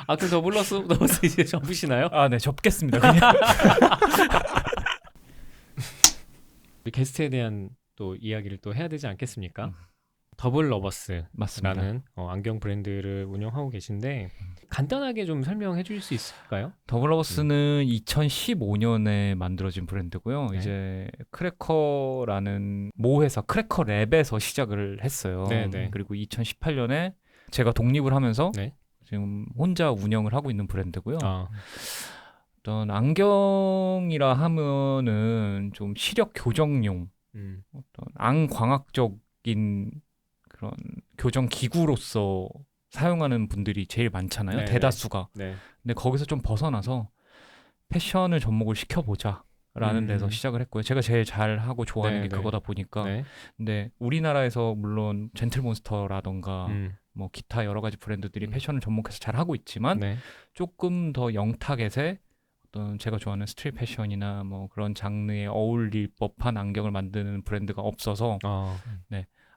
그럼 더블러버스 이제 접으시나요? 네, 접겠습니다. 그냥. 게스트에 대한 또 이야기를 또 해야 되지 않겠습니까? 더블러버스라는 맞습니다. 안경 브랜드를 운영하고 계신데 간단하게 좀 설명해 주실 수 있을까요? 더블러버스는 2015년에 만들어진 브랜드고요. 네. 이제 크래커라는 모 회사 크래커랩에서 시작을 했어요. 네. 그리고 2018년에 제가 독립을 하면서 네. 지금 혼자 운영을 하고 있는 브랜드고요. 아, 어떤 안경이라 하면은 좀 시력 교정용, 어떤 앙광학적인 그런 교정 기구로서 사용하는 분들이 제일 많잖아요. 네, 대다수가. 네. 근데 거기서 좀 벗어나서 패션을 접목을 시켜보자라는 데서 시작을 했고요. 제가 제일 잘하고 좋아하는 네, 게 네. 그거다 보니까. 네. 근데 우리나라에서 물론 젠틀몬스터라던가 뭐 기타 여러 가지 브랜드들이 음. 패션을 접목해서 잘하고 있지만 네. 조금 더 영타겟의 어떤 제가 좋아하는 스트릿 패션이나 뭐 그런 장르에 어울릴 법한 안경을 만드는 브랜드가 없어서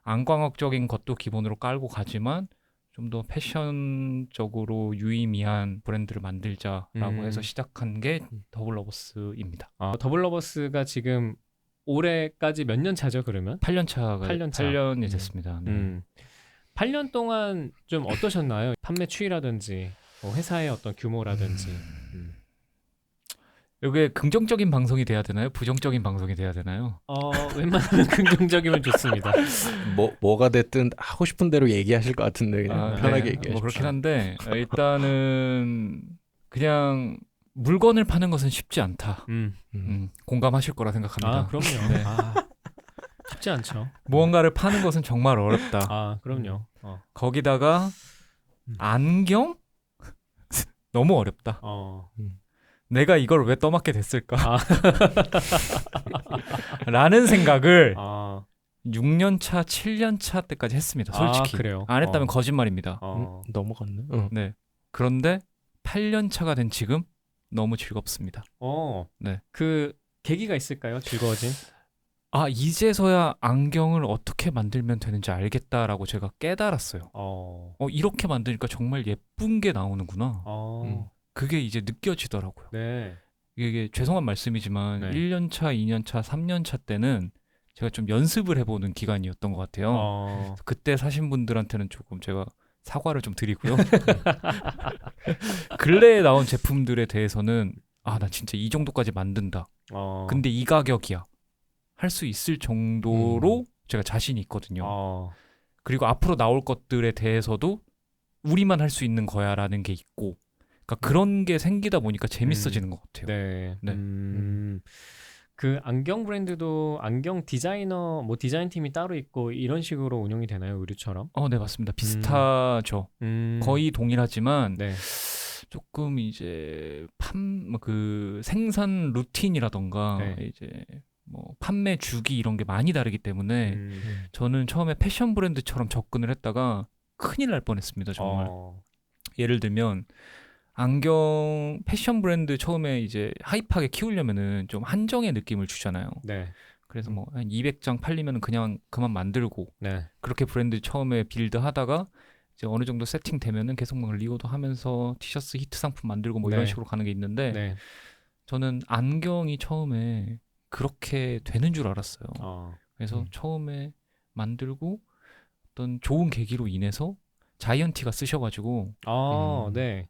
앙광학적인 것도 기본으로 깔고 가지만 좀 더 패션적으로 유의미한 브랜드를 만들자라고 해서 시작한 게 더블러버스입니다. 더블러버스가 지금 올해까지 몇 년 차죠, 그러면? 8년 차가 8년 차. 8년이 됐습니다. 네. 8년 동안 좀 어떠셨나요? 판매 추이라든지 뭐 회사의 어떤 규모라든지. 이게 긍정적인 방송이 돼야 되나요? 부정적인 방송이 돼야 되나요? 웬만하면 긍정적이면 좋습니다. 뭐가 됐든 하고 싶은 대로 얘기하실 것 같은데 그냥 편하게 얘기하십시오. 뭐 그렇긴 한데 일단은 그냥 물건을 파는 것은 쉽지 않다. 공감하실 거라 생각합니다. 그럼요. 네. 쉽지 않죠. 무언가를 파는 것은 정말 어렵다. 그럼요. 거기다가 안경? 너무 어렵다. 내가 이걸 왜 떠맡게 됐을까? 라는 생각을 6년 차, 7년 차 때까지 했습니다. 솔직히. 그래요? 안 했다면 거짓말입니다. 넘어갔네. 네. 그런데 8년 차가 된 지금 너무 즐겁습니다. 네. 그 계기가 있을까요? 즐거워진? 이제서야 안경을 어떻게 만들면 되는지 알겠다라고 제가 깨달았어요. 이렇게 만드니까 정말 예쁜 게 나오는구나. 그게 이제 느껴지더라고요. 네. 이게 죄송한 말씀이지만 네. 1년 차, 2년 차, 3년 차 때는 제가 좀 연습을 해보는 기간이었던 것 같아요. 그때 사신 분들한테는 조금 제가 사과를 좀 드리고요. 근래에 나온 제품들에 대해서는 나 진짜 이 정도까지 만든다. 근데 이 가격이야. 할 수 있을 정도로 제가 자신이 있거든요. 그리고 앞으로 나올 것들에 대해서도 우리만 할 수 있는 거야라는 게 있고, 그러니까 그런 게 생기다 보니까 재밌어지는 것 같아요. 네. 네. 그 안경 브랜드도 안경 디자이너, 뭐 디자인 팀이 따로 있고 이런 식으로 운영이 되나요, 의류처럼? 네, 맞습니다. 비슷하죠. 거의 동일하지만 네. 조금 이제 그 생산 루틴이라던가 이제 뭐 판매 주기 이런 게 많이 다르기 때문에 저는 처음에 패션 브랜드처럼 접근을 했다가 큰일 날 뻔했습니다. 정말. 예를 들면 안경 패션 브랜드 처음에 이제 하이파게 키우려면은 좀 한정의 느낌을 주잖아요. 네. 그래서 뭐 한 200장 팔리면은 그만 만들고 네. 그렇게 브랜드 처음에 빌드하다가 이제 어느 정도 세팅되면은 계속 막 리오더 하면서 티셔츠 히트 상품 만들고 뭐 이런 식으로 가는 게 있는데 저는 안경이 처음에 그렇게 되는 줄 알았어요. 그래서 처음에 만들고 어떤 좋은 계기로 인해서 자이언티가 쓰셔가지고 네.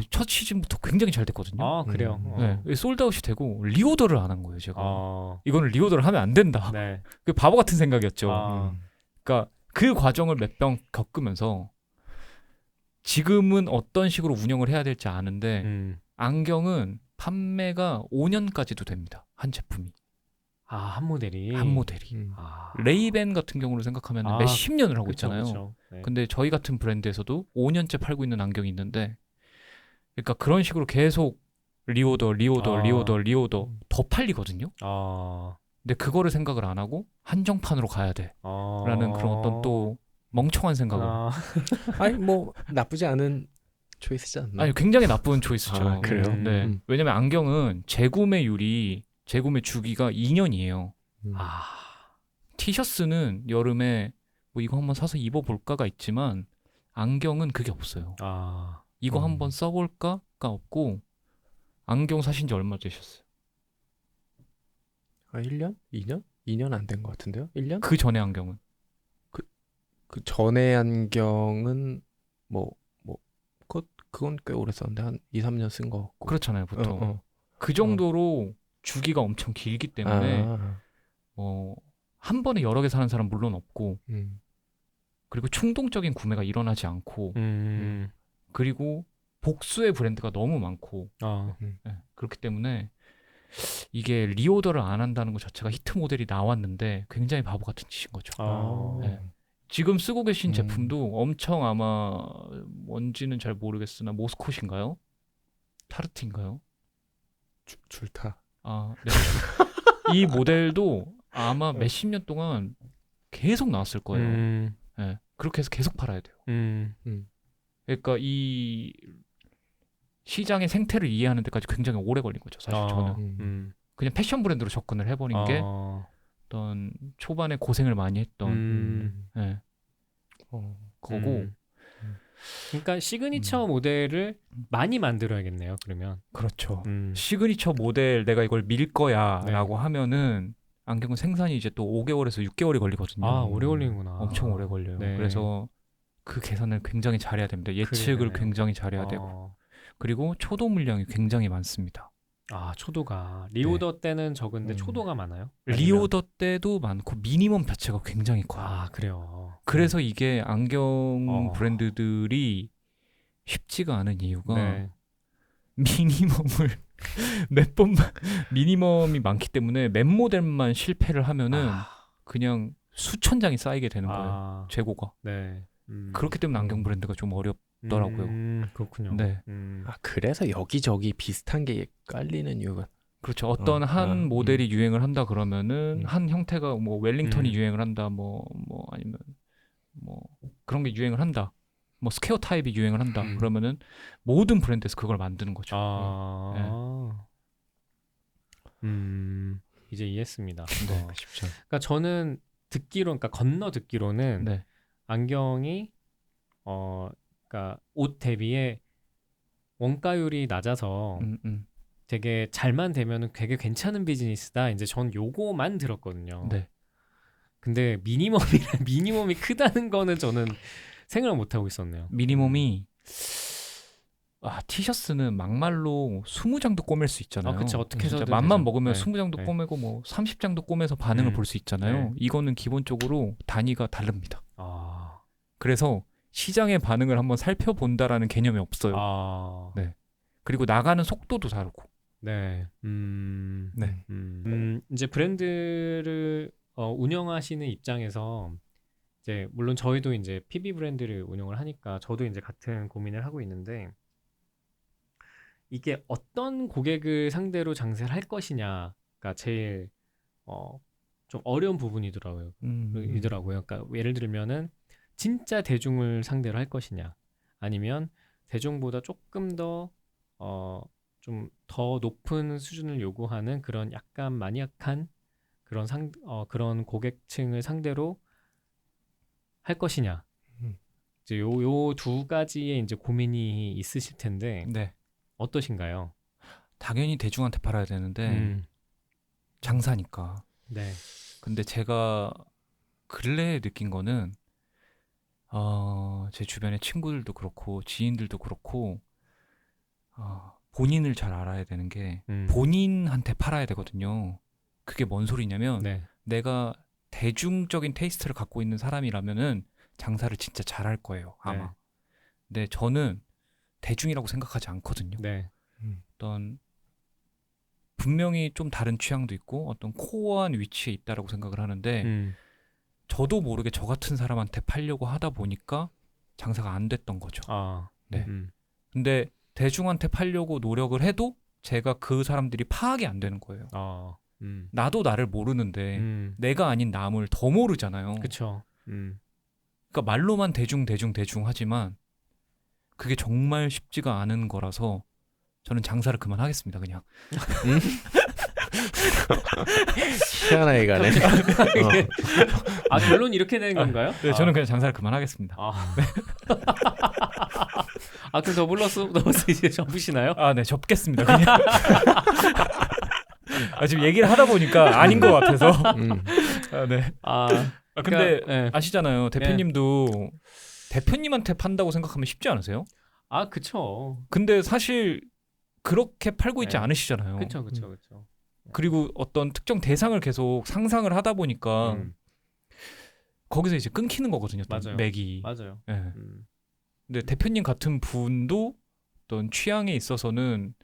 첫 시즌부터 굉장히 잘 됐거든요. 그래요? 네, 솔드아웃이 되고 리오더를 안 한 거예요, 제가. 이거는 리오더를 하면 안 된다. 네. 그 바보 같은 생각이었죠. 그러니까 그 과정을 몇 번 겪으면서 지금은 어떤 식으로 운영을 해야 될지 아는데 안경은 판매가 5년까지도 됩니다. 한 제품이. 한 모델이. 레이벤 같은 경우를 생각하면 몇십 년을 하고 있잖아요. 그쵸. 네. 근데 저희 같은 브랜드에서도 5년째 팔고 있는 안경이 있는데, 그러니까 그런 식으로 계속 리오더 더 팔리거든요. 근데 그거를 생각을 안 하고 한정판으로 가야 돼라는 그런 어떤 또 멍청한 생각을. 아니 뭐 나쁘지 않은 초이스지 않나? 아니 굉장히 나쁜 초이스죠. 그래요? 네. 왜냐면 안경은 재구매 주기가 2년이에요. 티셔츠는 여름에 뭐 이거 한번 사서 입어볼까가 있지만 안경은 그게 없어요. 이거 한번 써볼까가 없고 안경 사신 지 얼마 되셨어요? 1년? 2년? 2년 안 된 것 같은데요? 1년? 그 전에 안경은? 그 전에 안경은 그건 꽤 오래 썼는데 한 2, 3년 쓴 것 같고. 그렇잖아요, 보통. 그 정도로 주기가 엄청 길기 때문에 한 번에 여러 개 사는 사람 물론 없고 그리고 충동적인 구매가 일어나지 않고 그리고 복수의 브랜드가 너무 많고 네, 그렇기 때문에 이게 리오더를 안 한다는 것 자체가 히트 모델이 나왔는데 굉장히 바보 같은 짓인 거죠. 네. 지금 쓰고 계신 제품도 엄청 아마 뭔지는 잘 모르겠으나 모스콧인가요? 타르트인가요? 줄타. 네. 이 모델도 아마 몇십 년 동안 계속 나왔을 거예요. 네. 그렇게 해서 계속 팔아야 돼요. 그러니까 이 시장의 생태를 이해하는 데까지 굉장히 오래 걸린 거죠. 사실 저는 그냥 패션 브랜드로 접근을 해버린 게 어떤 초반에 고생을 많이 했던 네. 거고. 그러니까 시그니처 모델을 많이 만들어야겠네요. 그러면. 그렇죠. 시그니처 모델 내가 이걸 밀 거야라고 네. 하면은 안경은 생산이 이제 또 5개월에서 6개월이 걸리거든요. 오래 걸리는구나. 엄청 오래 걸려요. 네. 그래서 그 계산을 굉장히 잘해야 됩니다. 예측을 그러네요. 굉장히 잘해야 되고. 그리고 초도 물량이 굉장히 많습니다. 초도가 리오더 때는 적은데 초도가 많아요? 리오더 때도 많고 미니멈 자체가 굉장히 커요. 그래요. 그래서 이게 안경 브랜드들이 쉽지가 않은 이유가 미니멈을 몇 번만 미니멈이 많기 때문에 몇 모델만 실패를 하면은 그냥 수천 장이 쌓이게 되는 거예요. 재고가. 네. 그렇기 때문에 안경 브랜드가 좀 어렵더라고요. 그렇군요. 네. 그래서 여기저기 비슷한 게 깔리는 이유가. 그렇죠. 어떤 한 모델이 유행을 한다 그러면은 한 형태가 뭐 웰링턴이 유행을 한다, 뭐 아니면 뭐 그런 게 유행을 한다. 뭐 스퀘어 타입이 유행을 한다. 그러면은 모든 브랜드에서 그걸 만드는 거죠. 이제 이해했습니다. 네. 쉽죠. 그러니까 저는 그러니까 건너 듣기로는 네. 안경이 그러니까 옷 대비에 원가율이 낮아서 되게 잘만 되면은 되게 괜찮은 비즈니스다. 이제 전 요거만 들었거든요. 네. 근데 미니멈이 크다는 거는 저는 생각을 못 하고 있었네요. 미니멈이 티셔츠는 막말로 20장도 꼬맬 수 있잖아요. 그렇죠. 어떻게 해서든 맘만 되죠. 먹으면 네. 20장도 꼬매고 뭐 30장도 꼬매서 반응을 볼 수 있잖아요. 이거는 기본적으로 단위가 다릅니다. 그래서 시장의 반응을 한번 살펴본다라는 개념이 없어요. 네. 그리고 나가는 속도도 다르고. 네. 네. 이제 브랜드를 운영하시는 입장에서 이제 물론 저희도 이제 PB 브랜드를 운영을 하니까 저도 이제 같은 고민을 하고 있는데 이게 어떤 고객을 상대로 장사를 할 것이냐가 제일 좀 어려운 부분이더라고요. 그러니까 예를 들면은 진짜 대중을 상대로 할 것이냐, 아니면 대중보다 조금 더 좀 더 높은 수준을 요구하는 그런 약간 마니악한 그런 고객층을 상대로 할 것이냐. 이제 요 두 가지의 이제 고민이 있으실 텐데 네. 어떠신가요? 당연히 대중한테 팔아야 되는데 장사니까. 네. 근데 제가 근래에 느낀 거는 제 주변의 친구들도 그렇고 지인들도 그렇고 본인을 잘 알아야 되는 게 본인한테 팔아야 되거든요. 그게 뭔 소리냐면 내가 대중적인 테이스트를 갖고 있는 사람이라면은 장사를 진짜 잘할 거예요, 아마. 근데 저는 대중이라고 생각하지 않거든요. 어떤 분명히 좀 다른 취향도 있고 어떤 코어한 위치에 있다라고 생각을 하는데 저도 모르게 저 같은 사람한테 팔려고 하다 보니까 장사가 안 됐던 거죠. 네. 근데 대중한테 팔려고 노력을 해도 제가 그 사람들이 파악이 안 되는 거예요. 나도 나를 모르는데 내가 아닌 남을 더 모르잖아요. 그렇죠. 그러니까 말로만 대중 하지만 그게 정말 쉽지가 않은 거라서 저는 장사를 그만하겠습니다. 그냥. 희한하게 가네. 아 결론 이렇게 되는 건가요? 네, 저는 그냥 장사를 그만하겠습니다. 아 그럼 더블러스 이제 접으시나요? 아, 네, 접겠습니다. 그냥. 지금 얘기를 하다 보니까 아닌 것 같아서. 네. 근데 네. 아시잖아요. 대표님도 대표님한테 판다고 생각하면 쉽지 않으세요? 아, 그쵸. 근데 사실 그렇게 팔고 있지 않으시잖아요. 그쵸. 그리고 어떤 특정 대상을 계속 상상을 하다 보니까 거기서 이제 끊기는 거거든요. 맞아요. 맥이. 맞아요. 네. 근데 대표님 같은 분도 어떤 취향에 있어서는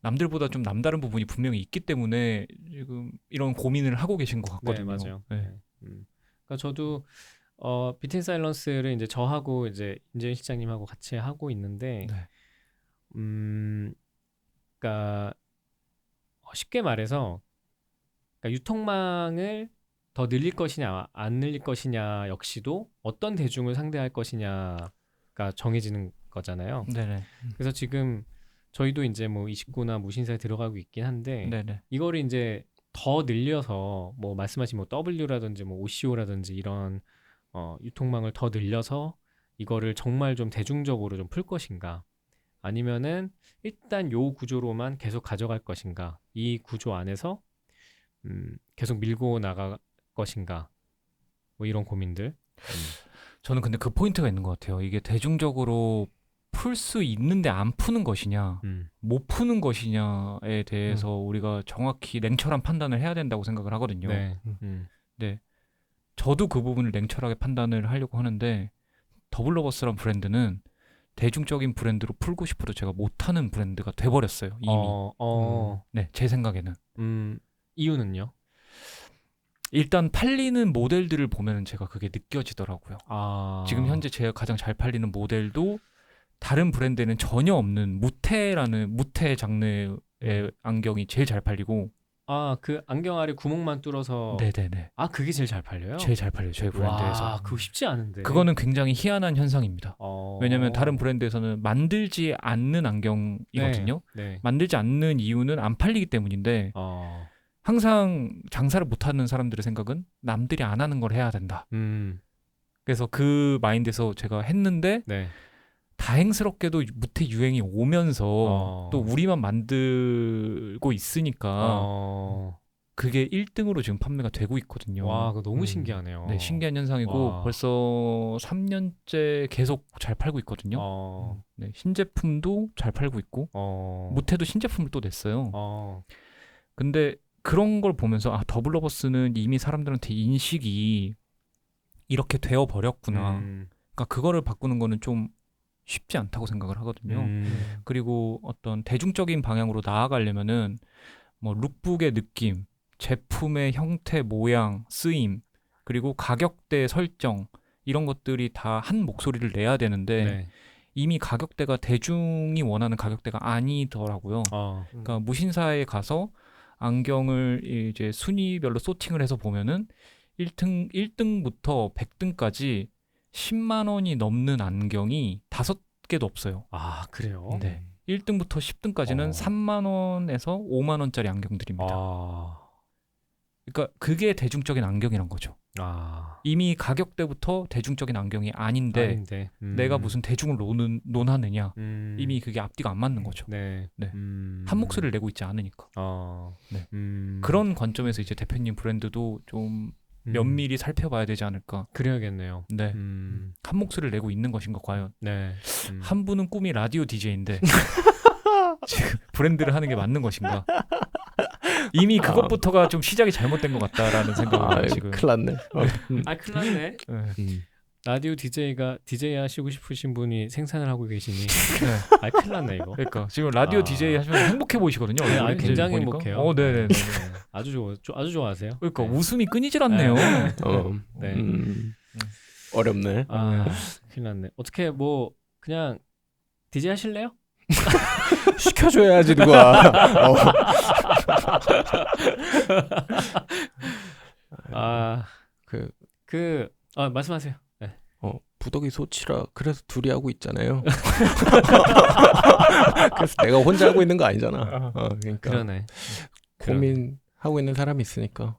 남들보다 좀 남다른 부분이 분명히 있기 때문에 지금 이런 고민을 하고 계신 것 같거든요. 네, 맞아요. 네. 그러니까 저도 비트인 사일런스를 이제 저하고 이제 임재윤 실장님하고 같이 하고 있는데, 그러니까 쉽게 말해서, 그러니까 유통망을 더 늘릴 것이냐 안 늘릴 것이냐 역시도 어떤 대중을 상대할 것이냐가 정해지는 거잖아요. 네네. 그래서 지금 저희도 이제 뭐 29나 무신사에 들어가고 있긴 한데, 네네. 이거를 이제 더 늘려서 뭐 말씀하신 뭐 W라든지 뭐 OCO라든지 이런 유통망을 더 늘려서 이거를 정말 좀 대중적으로 좀 풀 것인가, 아니면은 일단 요 구조로만 계속 가져갈 것인가, 이 구조 안에서 계속 밀고 나갈 것인가, 뭐 이런 고민들. 저는 근데 그 포인트가 있는 것 같아요. 이게 대중적으로 풀 수 있는데 안 푸는 것이냐, 못 푸는 것이냐에 대해서 우리가 정확히 냉철한 판단을 해야 된다고 생각을 하거든요. 네. 저도 그 부분을 냉철하게 판단을 하려고 하는데, 더블러버스란 브랜드는 대중적인 브랜드로 풀고 싶어도 제가 못하는 브랜드가 돼버렸어요. 이미. 네, 제 생각에는. 이유는요? 일단 팔리는 모델들을 보면 제가 그게 느껴지더라고요. 지금 현재 제가 가장 잘 팔리는 모델도 다른 브랜드에는 전혀 없는 무테 장르의 안경이 제일 잘 팔리고. 그 안경 아래 구멍만 뚫어서. 네네네. 그게 제일 잘 팔려요? 제일 잘 팔려요, 저희 브랜드에서. 그거 쉽지 않은데. 그거는 굉장히 희한한 현상입니다. 왜냐면 다른 브랜드에서는 만들지 않는 안경이거든요. 네. 만들지 않는 이유는 안 팔리기 때문인데, 항상 장사를 못하는 사람들의 생각은 남들이 안 하는 걸 해야 된다. 그래서 그 마인드에서 제가 했는데, 다행스럽게도 무태 유행이 오면서 또 우리만 만들고 있으니까 그게 1등으로 지금 판매가 되고 있거든요. 와, 그거 너무 신기하네요. 네, 신기한 현상이고 벌써 3년째 계속 잘 팔고 있거든요. 네, 신제품도 잘 팔고 있고 무태도 신제품을 또 냈어요. 근데 그런 걸 보면서 더블러버스는 이미 사람들한테 인식이 이렇게 되어 버렸구나. 그러니까 그거를 바꾸는 거는 좀 쉽지 않다고 생각을 하거든요. 그리고 어떤 대중적인 방향으로 나아가려면은 뭐 룩북의 느낌, 제품의 형태, 모양, 쓰임, 그리고 가격대 설정, 이런 것들이 다 한 목소리를 내야 되는데 이미 가격대가 대중이 원하는 가격대가 아니더라고요. 그러니까 무신사에 가서 안경을 이제 순위별로 소팅을 해서 보면은 1등부터 100등까지 10만 원이 넘는 안경이 5개도 없어요. 그래요? 네. 1등부터 10등까지는 3만 원에서 5만 원짜리 안경들입니다. 그러니까 그게 대중적인 안경이란 거죠. 이미 가격대부터 대중적인 안경이 아닌데 내가 무슨 대중을 논하느냐. 이미 그게 앞뒤가 안 맞는 거죠. 한 목소리를 내고 있지 않으니까. 그런 관점에서 이제 대표님 브랜드도 좀 면밀히 살펴봐야 되지 않을까. 그래야겠네요. 네. 한 목소리를 내고 있는 것인가 과연. 한 분은 꿈이 라디오 DJ인데 지금 브랜드를 하는 게 맞는 것인가. 이미 그것부터가 좀 시작이 잘못된 것 같다라는 생각을 지금. 큰일 났네. 큰일 났네. 라디오 DJ 하시고 싶으신 분이 생산을 하고 계시니 큰일 났네 이거. 그러니까 지금 라디오 DJ 하시면 행복해 보이시거든요. 굉장히 보니까. 행복해요. 네네. 아주 좋아하세요. 그러니까 웃음이 끊이질 않네요. 어렵네. 큰일 났네. 어떻게 뭐 그냥 DJ 하실래요? 시켜줘야지 누가. 말씀하세요. 부덕이 소치라 그래서 둘이 하고 있잖아요. 그래서 내가 혼자 하고 있는 거 아니잖아. 그러니까. 그러네. 고민하고 있는 사람이 있으니까.